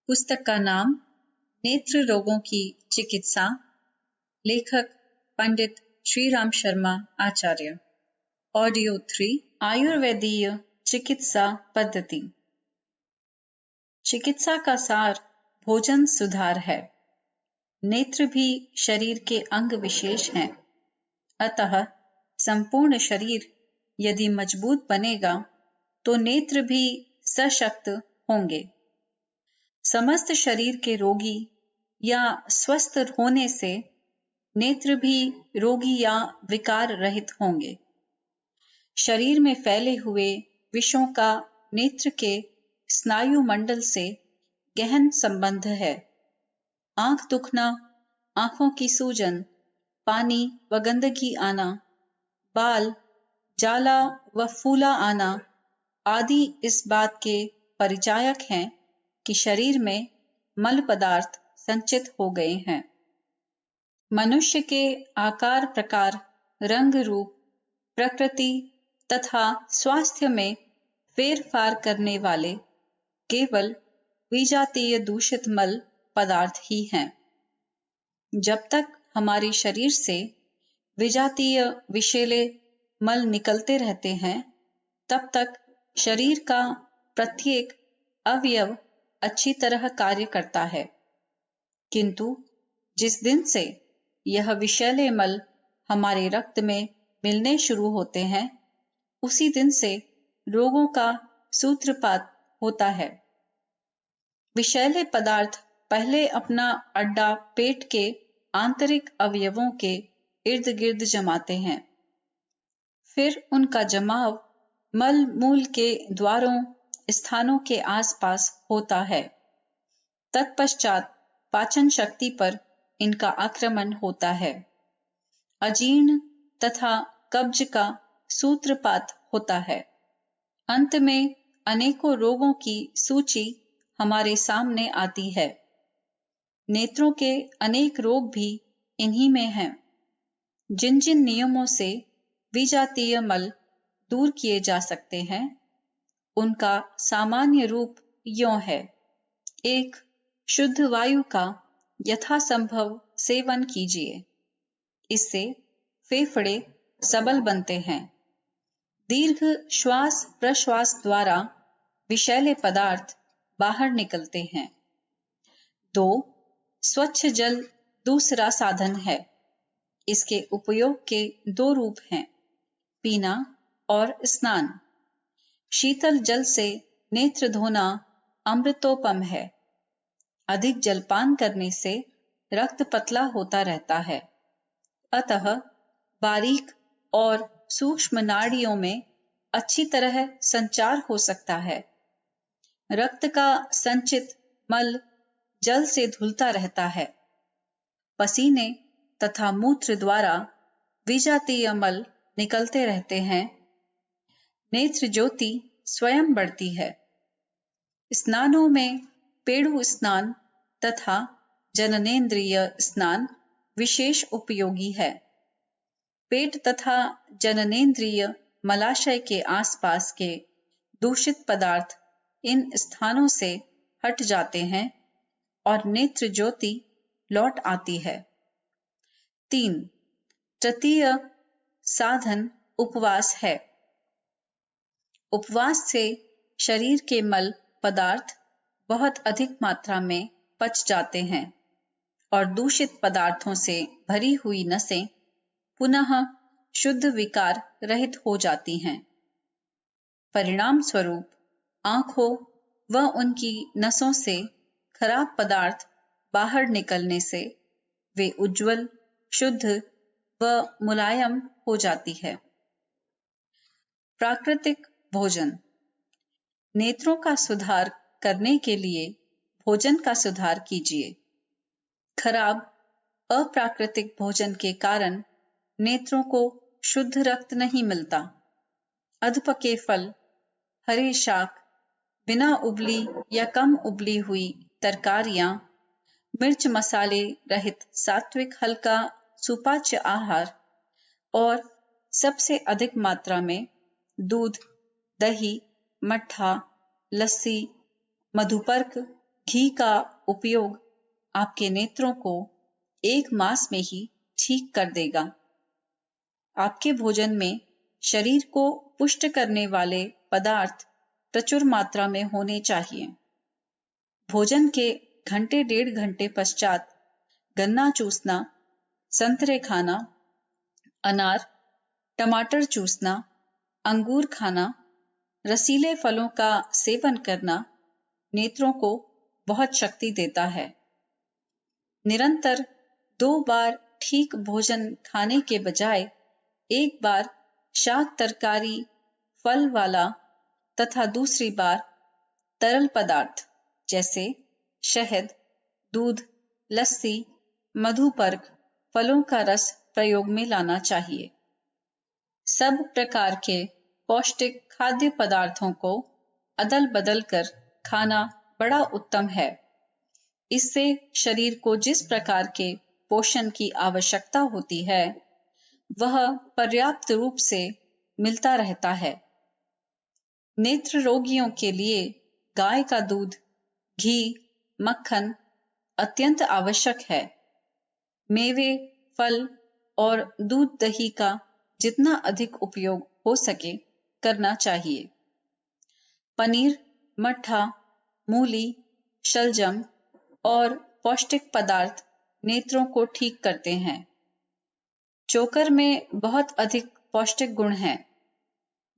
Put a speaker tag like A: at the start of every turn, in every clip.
A: पुस्तक का नाम नेत्र रोगों की चिकित्सा, लेखक पंडित श्रीराम शर्मा आचार्य। ऑडियो 3 आयुर्वेदीय चिकित्सा पद्धति। चिकित्सा का सार भोजन सुधार है। नेत्र भी शरीर के अंग विशेष हैं, अतः संपूर्ण शरीर यदि मजबूत बनेगा तो नेत्र भी सशक्त होंगे। समस्त शरीर के रोगी या स्वस्थ होने से नेत्र भी रोगी या विकार रहित होंगे। शरीर में फैले हुए विषों का नेत्र के स्नायु मंडल से गहन संबंध है। आंख दुखना, आंखों की सूजन, पानी व गंदगी आना, बाल जाला व फूला आना आदि इस बात के परिचायक हैं कि शरीर में मल पदार्थ संचित हो गए हैं। मनुष्य के आकार प्रकार, रंग रूप, प्रकृति तथा स्वास्थ्य में फेरफार करने वाले केवल विजातीय दूषित मल पदार्थ ही हैं। जब तक हमारे शरीर से विजातीय विषैले मल निकलते रहते हैं, तब तक शरीर का प्रत्येक अवयव अच्छी तरह कार्य करता है। किंतु जिस दिन से यह विषैले मल हमारे रक्त में मिलने शुरू होते हैं, उसी दिन से रोगों का सूत्रपात होता है। विषैले पदार्थ पहले अपना अड्डा पेट के आंतरिक अवयवों के इर्द गिर्द जमाते हैं। फिर उनका जमाव मल मूल के द्वारों स्थानों के आसपास होता है। तत्पश्चात पाचन शक्ति पर इनका आक्रमण होता है। अजीर्ण तथा कब्ज का सूत्रपात होता है। अंत में अनेकों रोगों की सूची हमारे सामने आती है। नेत्रों के अनेक रोग भी इन्हीं में हैं। जिन जिन नियमों से विजातीय मल दूर किए जा सकते हैं, उनका सामान्य रूप यों है। 1. शुद्ध वायु का यथासंभव सेवन कीजिए। इससे फेफड़े सबल बनते हैं। दीर्घ श्वास प्रश्वास द्वारा विषैले पदार्थ बाहर निकलते हैं। 2. स्वच्छ जल दूसरा साधन है। इसके उपयोग के 2 रूप हैं, पीना और स्नान। शीतल जल से नेत्र धोना अमृतोपम है। अधिक जलपान करने से रक्त पतला होता रहता है, अतः बारीक और सूक्ष्म नाड़ियों में अच्छी तरह संचार हो सकता है। रक्त का संचित मल जल से धुलता रहता है। पसीने तथा मूत्र द्वारा विजातीय मल निकलते रहते हैं। नेत्र ज्योति स्वयं बढ़ती है। स्नानों में पेड़ु स्नान तथा जननेंद्रिय स्नान विशेष उपयोगी है। पेट तथा जननेंद्रिय मलाशय के आसपास के दूषित पदार्थ इन स्थानों से हट जाते हैं और नेत्र ज्योति लौट आती है। 3. तृतीय साधन उपवास है। उपवास से शरीर के मल पदार्थ बहुत अधिक मात्रा में पच जाते हैं और दूषित पदार्थों से भरी हुई नसें पुनः शुद्ध विकार रहित हो जाती हैं। परिणाम स्वरूप आंखों व उनकी नसों से खराब पदार्थ बाहर निकलने से वे उज्ज्वल, शुद्ध व मुलायम हो जाती है। प्राकृतिक भोजन। नेत्रों का सुधार करने के लिए भोजन का सुधार कीजिए। खराब अप्राकृतिक भोजन के कारण नेत्रों को शुद्ध रक्त नहीं मिलता। अधपके फल, हरे शाक, बिना उबली या कम उबली हुई तरकारियां, मिर्च मसाले रहित सात्विक हल्का सुपाच्य आहार और सबसे अधिक मात्रा में दूध, दही, मट्ठा, लस्सी, मधुपर्क, घी का उपयोग आपके नेत्रों को 1 मास में ही ठीक कर देगा। आपके भोजन में शरीर को पुष्ट करने वाले पदार्थ प्रचुर मात्रा में होने चाहिए। भोजन के घंटे 1.5 घंटे पश्चात गन्ना चूसना, संतरे खाना, अनार, टमाटर चूसना, अंगूर खाना, रसीले फलों का सेवन करना नेत्रों को बहुत शक्ति देता है। निरंतर 2 बार ठीक भोजन खाने के बजाय 1 बार शाक तरकारी फल वाला तथा दूसरी बार तरल पदार्थ जैसे शहद, दूध, लस्सी, मधुपर्क, फलों का रस प्रयोग में लाना चाहिए। सब प्रकार के पौष्टिक खाद्य पदार्थों को अदल बदल कर खाना बड़ा उत्तम है। इससे शरीर को जिस प्रकार के पोषण की आवश्यकता होती है वह पर्याप्त रूप से मिलता रहता है। नेत्र रोगियों के लिए गाय का दूध, घी, मक्खन अत्यंत आवश्यक है। मेवे, फल और दूध दही का जितना अधिक उपयोग हो सके करना चाहिए। पनीर, मट्ठा, मूली, शलजम और पौष्टिक पदार्थ नेत्रों को ठीक करते हैं। चोकर में बहुत अधिक पौष्टिक गुण हैं।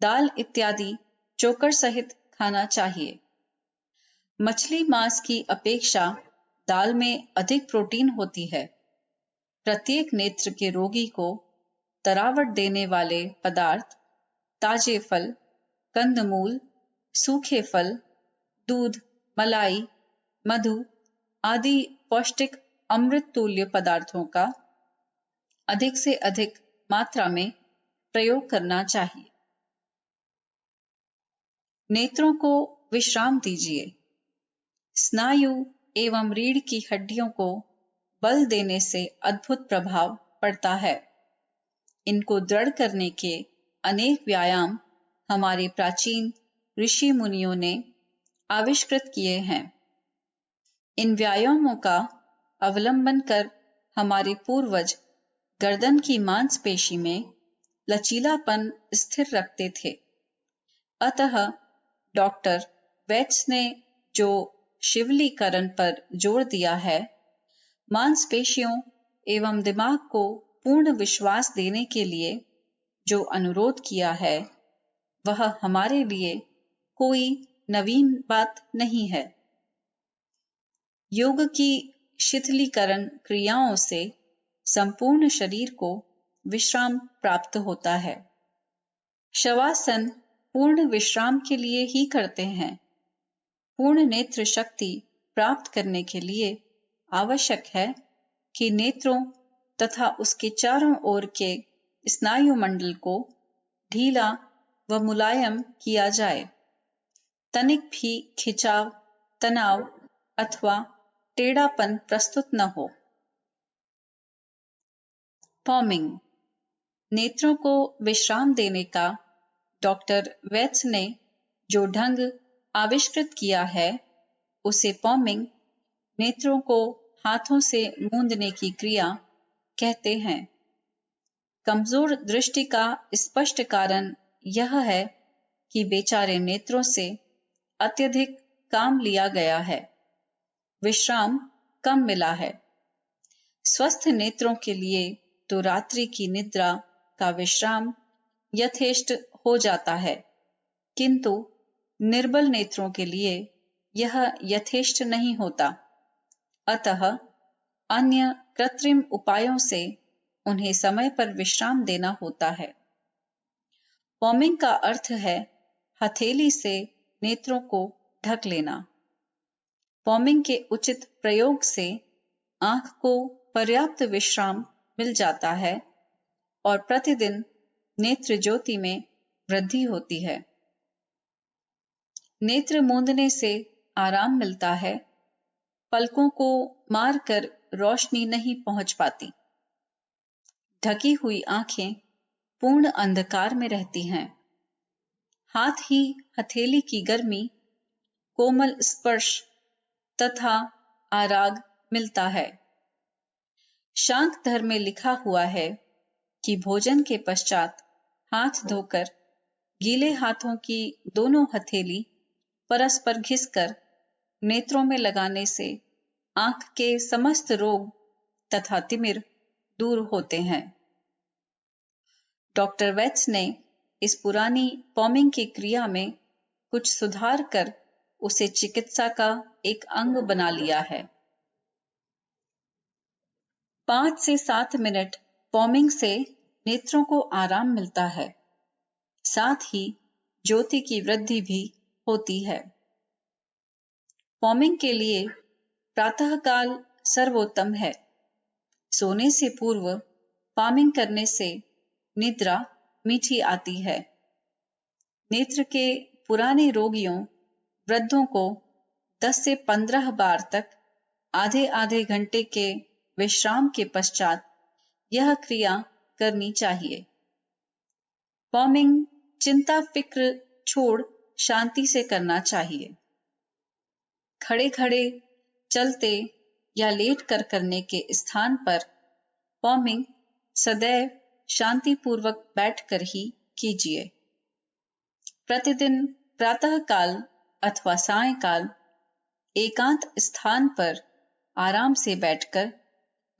A: दाल इत्यादि चोकर सहित खाना चाहिए। मछली मांस की अपेक्षा दाल में अधिक प्रोटीन होती है। प्रत्येक नेत्र के रोगी को तरावट देने वाले पदार्थ ताजे फल, कंदमूल, सूखे फल, दूध, मलाई, मधु आदि पौष्टिक अमृत तुल्य पदार्थों का अधिक से अधिक मात्रा में प्रयोग करना चाहिए। नेत्रों को विश्राम दीजिए। स्नायु एवं रीढ़ की हड्डियों को बल देने से अद्भुत प्रभाव पड़ता है। इनको दृढ़ करने के अनेक व्यायाम हमारे प्राचीन ऋषि मुनियों ने आविष्कृत किए हैं। इन व्यायामों का अवलंबन कर हमारे पूर्वज गर्दन की मांसपेशी में लचीलापन स्थिर रखते थे। अतः डॉक्टर वेट्स ने जो शिवलीकरण पर जोर दिया है, मांसपेशियों एवं दिमाग को पूर्ण विश्वास देने के लिए जो अनुरोध किया है, वह हमारे लिए कोई नवीन बात नहीं है। योग की शिथिलीकरण क्रियाओं से संपूर्ण शरीर को विश्राम प्राप्त होता है। शवासन पूर्ण विश्राम के लिए ही करते हैं। पूर्ण नेत्र शक्ति प्राप्त करने के लिए आवश्यक है कि नेत्रों तथा उसके चारों ओर के स्नायु मंडल को ढीला व मुलायम किया जाए। तनिक भी खिंचाव, तनाव अथवा टेढ़ापन प्रस्तुत न हो। पॉमिंग नेत्रों को विश्राम देने का डॉक्टर वेट्स ने जो ढंग आविष्कृत किया है, उसे पॉमिंग नेत्रों को हाथों से मूंदने की क्रिया कहते हैं। कमजोर दृष्टि का स्पष्ट कारण यह है कि बेचारे नेत्रों से अत्यधिक काम लिया गया है, विश्राम कम मिला है। स्वस्थ नेत्रों के लिए तो रात्रि की निद्रा का विश्राम यथेष्ट हो जाता है, किंतु निर्बल नेत्रों के लिए यह यथेष्ट नहीं होता। अतः अन्य कृत्रिम उपायों से उन्हें समय पर विश्राम देना होता है। पॉमिंग का अर्थ है हथेली से नेत्रों को ढक लेना। पॉमिंग के उचित प्रयोग से आंख को पर्याप्त विश्राम मिल जाता है और प्रतिदिन नेत्र ज्योति में वृद्धि होती है। नेत्र मूंदने से आराम मिलता है। पलकों को मारकर रोशनी नहीं पहुंच पाती। ढकी हुई आंखें पूर्ण अंधकार में रहती हैं। हाथ ही हथेली की गर्मी, कोमल स्पर्श तथा आराग मिलता है। शांक धर्म में लिखा हुआ है कि भोजन के पश्चात हाथ धोकर गीले हाथों की दोनों हथेली परस्पर घिसकर नेत्रों में लगाने से आंख के समस्त रोग तथा तिमिर दूर होते हैं। डॉक्टर वेट्स ने इस पुरानी पॉमिंग की क्रिया में कुछ सुधार कर उसे चिकित्सा का एक अंग बना लिया है। 5 से 7 मिनट पॉमिंग से नेत्रों को आराम मिलता है, साथ ही ज्योति की वृद्धि भी होती है। पॉमिंग के लिए प्रातःकाल सर्वोत्तम है। सोने से पूर्व पॉमिंग करने से निद्रा मीठी आती है। नेत्र के पुराने रोगियों, वृद्धों को 10 से 15 बार तक आधे आधे घंटे के विश्राम के पश्चात यह क्रिया करनी चाहिए। पॉमिंग चिंता फिक्र छोड़ शांति से करना चाहिए। खड़े खड़े, चलते या लेट कर करने के स्थान पर पॉमिंग सदैव शांतिपूर्वक बैठकर ही कीजिए। प्रतिदिन प्रातःकाल अथवा सायंकाल एकांत स्थान पर आराम से बैठकर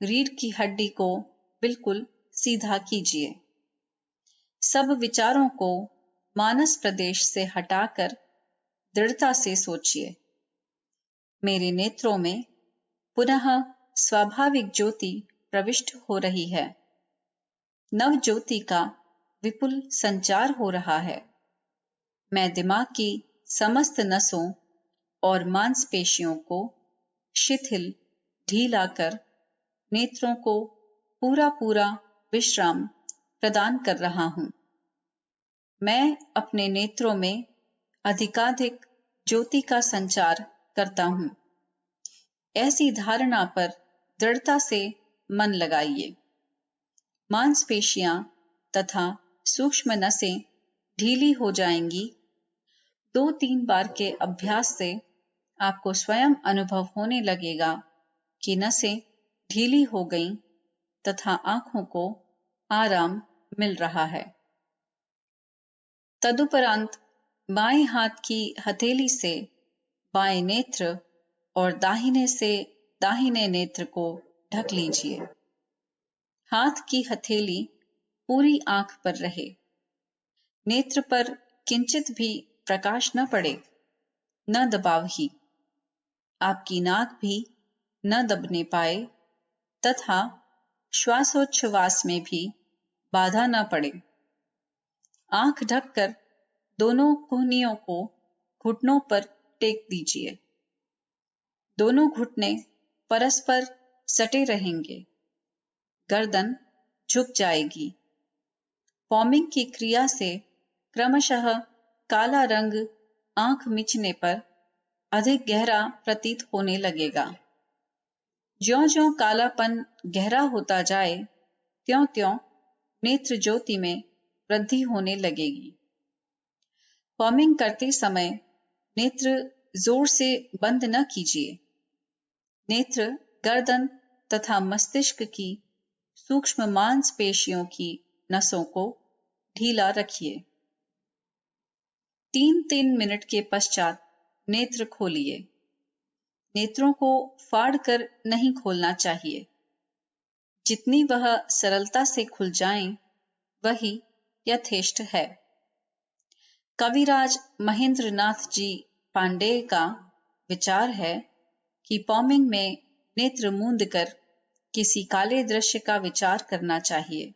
A: रीढ़ की हड्डी को बिल्कुल सीधा कीजिए। सब विचारों को मानस प्रदेश से हटाकर दृढ़ता से सोचिए। मेरे नेत्रों में पुनः स्वाभाविक ज्योति प्रविष्ट हो रही है। नव ज्योति का विपुल संचार हो रहा है। मैं दिमाग की समस्त नसों और मांसपेशियों को शिथिल ढीला कर नेत्रों को पूरा पूरा विश्राम प्रदान कर रहा हूं। मैं अपने नेत्रों में अधिकाधिक ज्योति का संचार करता हूं। ऐसी धारणा पर दृढ़ता से मन लगाइए। मांसपेशियां तथा सूक्ष्म नसें ढीली हो जाएंगी। 2-3 बार के अभ्यास से आपको स्वयं अनुभव होने लगेगा कि नसें ढीली हो गईं तथा आंखों को आराम मिल रहा है। तदुपरांत बाएं हाथ की हथेली से बाएं नेत्र और दाहिने से दाहिने नेत्र को ढक लीजिए। हाथ की हथेली पूरी आंख पर रहे। नेत्र पर किंचित भी प्रकाश न पड़े, न दबाव ही। आपकी नाक भी न दबने पाए तथा श्वासोच्छ्वास में भी बाधा न पड़े। आंख ढककर दोनों कोहनियों को घुटनों पर टेक दीजिए। दोनों घुटने परस्पर सटे रहेंगे। गर्दन झुक जाएगी। पॉमिंग की क्रिया से क्रमशः काला रंग आंख मिचने पर अधिक गहरा प्रतीत होने लगेगा। ज्यों-ज्यों कालापन गहरा होता जाए, त्यों-त्यों नेत्र ज्योति में वृद्धि होने लगेगी। पॉमिंग करते समय नेत्र जोर से बंद न कीजिए। नेत्र, गर्दन तथा मस्तिष्क की सूक्ष्म मांसपेशियों की नसों को ढीला रखिए। 3-3 मिनट के पश्चात नेत्र खोलिए। नेत्रों को फाड़कर नहीं खोलना चाहिए। जितनी वह सरलता से खुल जाएं, वही यथेष्ट है। कविराज महेंद्र नाथ जी पांडेय का विचार है कि पॉमिंग में नेत्र मूंद कर किसी काले दृश्य का विचार करना चाहिए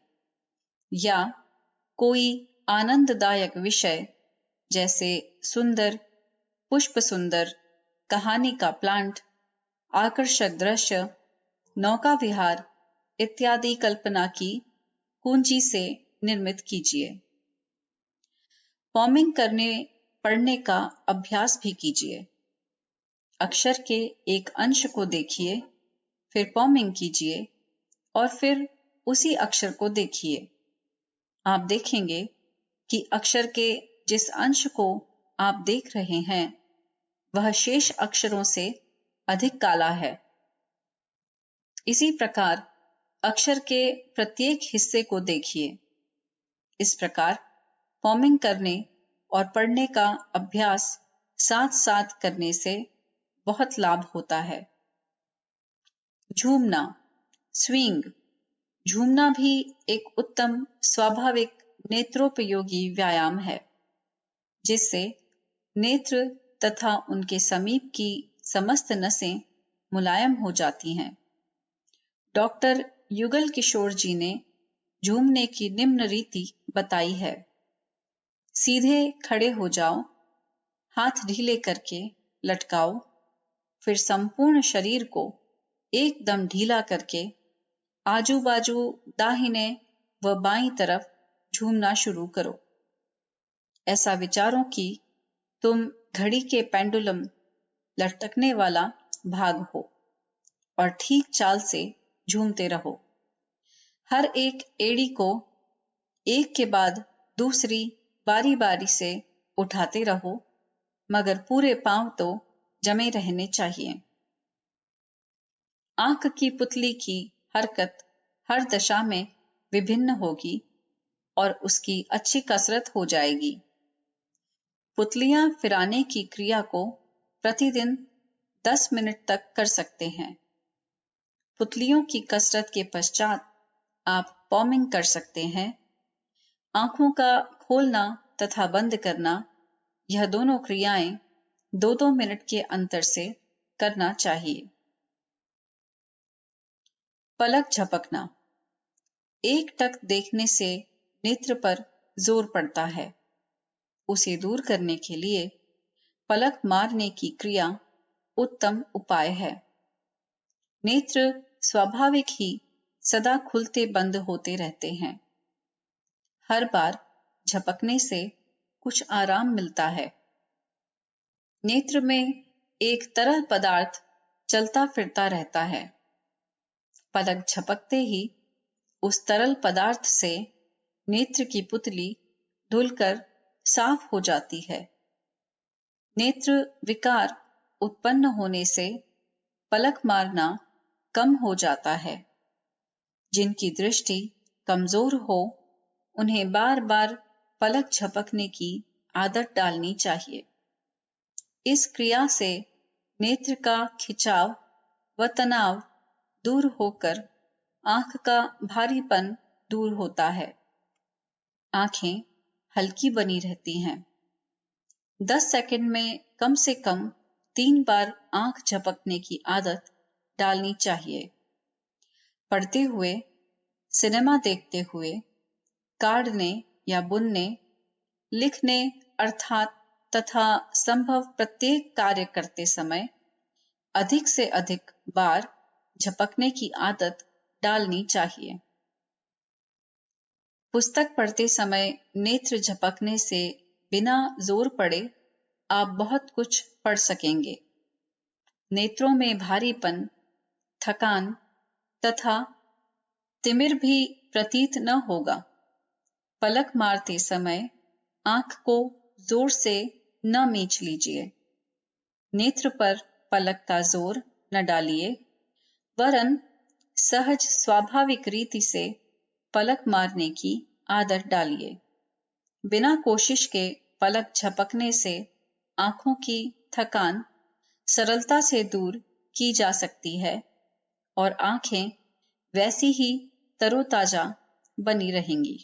A: या कोई आनंददायक विषय जैसे सुंदर, पुष्प सुंदर, कहानी का प्लांट, आकर्षक दृश्य, नौका विहार इत्यादि कल्पना की कुंजी से निर्मित कीजिए। पॉमिंग करने पढ़ने का अभ्यास भी कीजिए। अक्षर के एक अंश को देखिए, फिर पॉमिंग कीजिए और फिर उसी अक्षर को देखिए। आप देखेंगे कि अक्षर के जिस अंश को आप देख रहे हैं, वह शेष अक्षरों से अधिक काला है। इसी प्रकार अक्षर के प्रत्येक हिस्से को देखिए। इस प्रकार फॉर्मिंग करने और पढ़ने का अभ्यास साथ साथ करने से बहुत लाभ होता है। झूमना, स्विंग। झूमना भी एक उत्तम स्वाभाविक नेत्रोपयोगी व्यायाम है, जिससे नेत्र तथा उनके समीप की समस्त नसें मुलायम हो जाती हैं। डॉक्टर युगल किशोर जी ने झूमने की निम्न रीति बताई है। सीधे खड़े हो जाओ, हाथ ढीले करके लटकाओ, फिर संपूर्ण शरीर को एकदम ढीला करके आजू बाजू दाहिने व बाईं तरफ झूमना शुरू करो। ऐसा विचारो कि तुम घड़ी के पेंडुलम लटकने वाला भाग हो और ठीक चाल से झूमते रहो। हर एक एड़ी को एक के बाद दूसरी बारी बारी से उठाते रहो, मगर पूरे पांव तो जमे रहने चाहिए। आंख की पुतली की हरकत हर दशा में विभिन्न होगी और उसकी अच्छी कसरत हो जाएगी। पुतलियां फिराने की क्रिया को प्रतिदिन 10 मिनट तक कर सकते हैं। पुतलियों की कसरत के पश्चात आप पॉमिंग कर सकते हैं। आंखों का खोलना तथा बंद करना, यह दोनों क्रियाएं 2-2 मिनट के अंतर से करना चाहिए। पलक झपकना। एक टक देखने से नेत्र पर जोर पड़ता है। उसे दूर करने के लिए पलक मारने की क्रिया उत्तम उपाय है। नेत्र स्वाभाविक ही सदा खुलते बंद होते रहते हैं। हर बार झपकने से कुछ आराम मिलता है। नेत्र में एक तरल पदार्थ चलता फिरता रहता है। पलक झपकते ही उस तरल पदार्थ से नेत्र की पुतली धुलकर साफ हो जाती है। नेत्र विकार उत्पन्न होने से पलक मारना कम हो जाता है। जिनकी दृष्टि कमजोर हो, उन्हें बार बार पलक झपकने की आदत डालनी चाहिए। इस क्रिया से नेत्र का खिंचाव व तनाव दूर होकर आंख का भारीपन दूर होता है। आंखें हल्की बनी रहती हैं। 10 सेकंड में कम से कम 3 बार आंख झपकने की आदत डालनी चाहिए। पढ़ते हुए, सिनेमा देखते हुए, काढ़ने या बुनने, लिखने अर्थात तथा संभव प्रत्येक कार्य करते समय अधिक से अधिक बार झपकने की आदत डालनी चाहिए। पुस्तक पढ़ते समय नेत्र झपकने से बिना जोर पड़े आप बहुत कुछ पढ़ सकेंगे। नेत्रों में भारीपन, थकान तथा तिमिर भी प्रतीत न होगा। पलक मारते समय आंख को जोर से न मीच लीजिए। नेत्र पर पलक का जोर न डालिए, वरन सहज स्वाभाविक रीति से पलक मारने की आदत डालिए। बिना कोशिश के पलक झपकने से आंखों की थकान सरलता से दूर की जा सकती है और आंखें वैसी ही तरोताजा बनी रहेंगी।